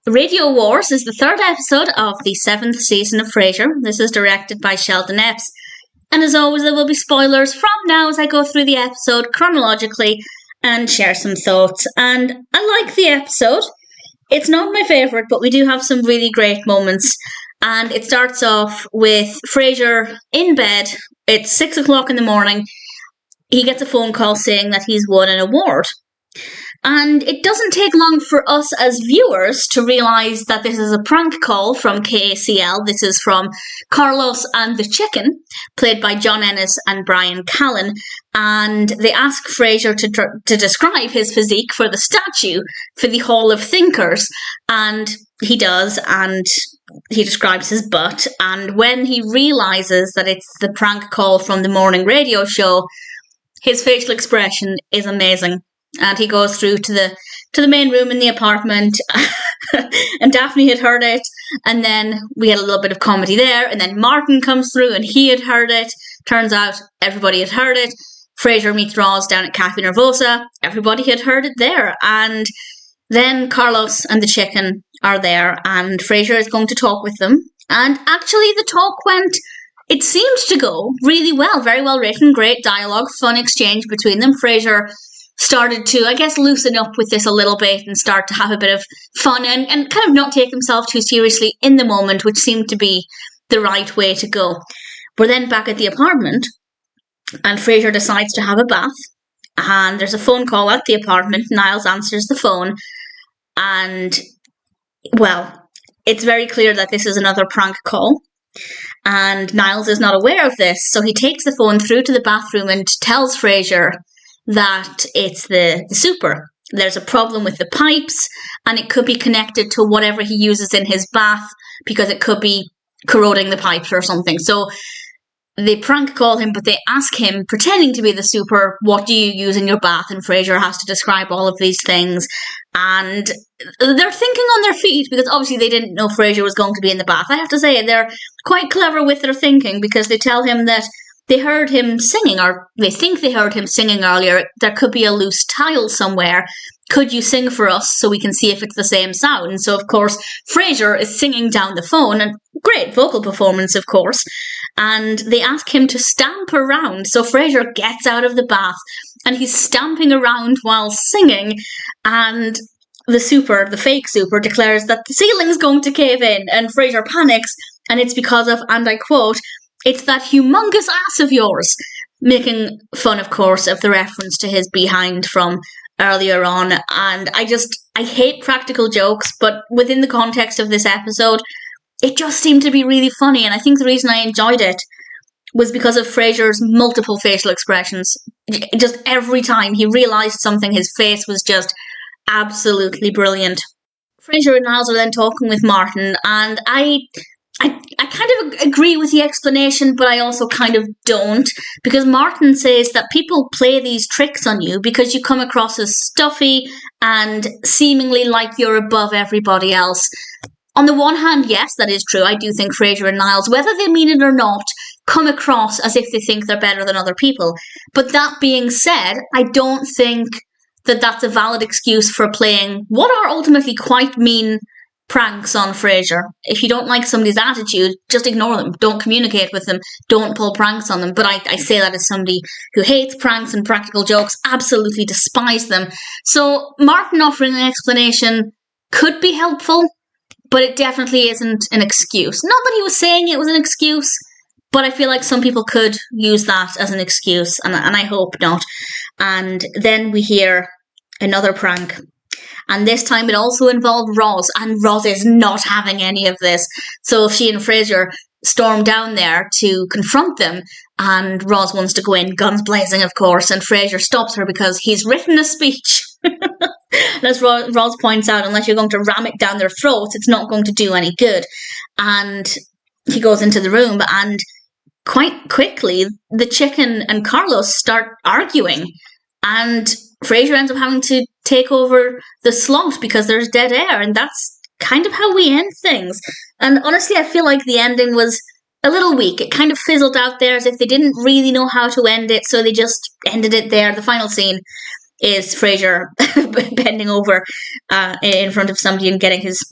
Radio Wars is the third episode of the 7th season of Frasier. This is directed by Sheldon Epps. And as always, there will be spoilers from now as I go through the episode chronologically and share some thoughts. And I like the episode. It's not my favourite, but we do have some really great moments. And it starts off with Frasier in bed. It's 6 o'clock in the morning. He gets a phone call saying that he's won an award. And it doesn't take long for us as viewers to realise that this is a prank call from KACL. This is from Carlos and the Chicken, played by John Ennis and Bryan Callen. And they ask Frasier to describe his physique for the statue for the Hall of Thinkers. And he does, and he describes his butt. And when he realises that it's the prank call from the morning radio show, his facial expression is amazing. And he goes through to the main room in the apartment, and Daphne had heard it, and then we had a little bit of comedy there, and then Martin comes through, and he had heard it. Turns out everybody had heard it. Frasier meets Roz down at Cafe Nervosa. Everybody had heard it there. And then Carlos and the Chicken are there, and Frasier is going to talk with them. And actually the talk it seemed to go really well. Very well written, great dialogue, fun exchange between them. Frasier started to, I guess, loosen up with this a little bit and start to have a bit of fun and kind of not take himself too seriously in the moment, which seemed to be the right way to go. We're then back at the apartment, and Frasier decides to have a bath, and there's a phone call at the apartment. Niles answers the phone, and, well, it's very clear that this is another prank call, and Niles is not aware of this, so he takes the phone through to the bathroom and tells Frasier that it's the super. There's a problem with the pipes, and it could be connected to whatever he uses in his bath, because it could be corroding the pipes or something. So they prank call him, but they ask him, pretending to be the super, what do you use in your bath? And Frasier has to describe all of these things. And they're thinking on their feet, because obviously they didn't know Frasier was going to be in the bath. I have to say, they're quite clever with their thinking, because they tell him that they heard him singing, or they think they heard him singing earlier. There could be a loose tile somewhere. Could you sing for us so we can see if it's the same sound? And so, of course, Frasier is singing down the phone, and great vocal performance, of course. And they ask him to stamp around. So Frasier gets out of the bath, and he's stamping around while singing. And the fake super, declares that the ceiling's going to cave in. And Frasier panics, and it's because of, and I quote, "It's that humongous ass of yours," making fun, of course, of the reference to his behind from earlier on. And I hate practical jokes, but within the context of this episode, it just seemed to be really funny. And I think the reason I enjoyed it was because of Frasier's multiple facial expressions. Just every time he realised something, his face was just absolutely brilliant. Frasier and Niles are then talking with Martin, and I kind of agree with the explanation, but I also kind of don't, because Martin says that people play these tricks on you because you come across as stuffy and seemingly like you're above everybody else. On the one hand, yes, that is true. I do think Frasier and Niles, whether they mean it or not, come across as if they think they're better than other people. But that being said, I don't think that that's a valid excuse for playing what are ultimately quite mean pranks on Frasier. If you don't like somebody's attitude, just ignore them. Don't communicate with them. Don't pull pranks on them. But I say that as somebody who hates pranks and practical jokes, absolutely despise them. So Martin offering an explanation could be helpful, but it definitely isn't an excuse. Not that he was saying it was an excuse, but I feel like some people could use that as an excuse, and I hope not. And then we hear another prank. And this time it also involved Roz, and Roz is not having any of this. So she and Frasier storm down there to confront them, and Roz wants to go in, guns blazing, of course, and Frasier stops her because he's written a speech. And as Roz points out, unless you're going to ram it down their throats, it's not going to do any good. And he goes into the room, and quite quickly, the Chicken and Carlos start arguing, and Frasier ends up having to take over the slot because there's dead air, and that's kind of how we end things. And honestly, I feel like the ending was a little weak. It kind of fizzled out there as if they didn't really know how to end it, so they just ended it there. The final scene is Frasier bending over in front of somebody and getting his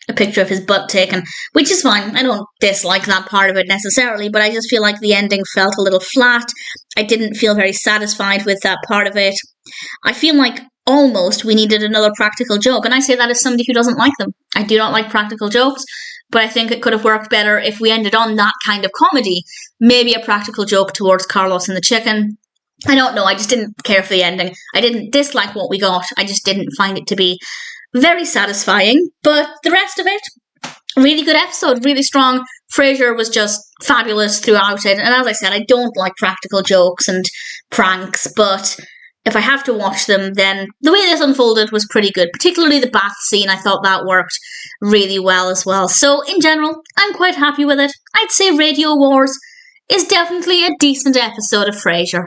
a picture of his butt taken, which is fine. I don't dislike that part of it necessarily, but I just feel like the ending felt a little flat. I didn't feel very satisfied with that part of it. I feel like almost we needed another practical joke, and I say that as somebody who doesn't like them. I do not like practical jokes, but I think it could have worked better if we ended on that kind of comedy. Maybe a practical joke towards Carlos and the chicken. I don't know, I just didn't care for the ending. I didn't dislike what we got, I just didn't find it to be very satisfying. But the rest of it, really good episode, really strong. Frasier was just fabulous throughout it. And as I said, I don't like practical jokes and pranks, but if I have to watch them, then the way this unfolded was pretty good. Particularly the bath scene, I thought that worked really well as well. So in general, I'm quite happy with it. I'd say Radio Wars is definitely a decent episode of Frasier.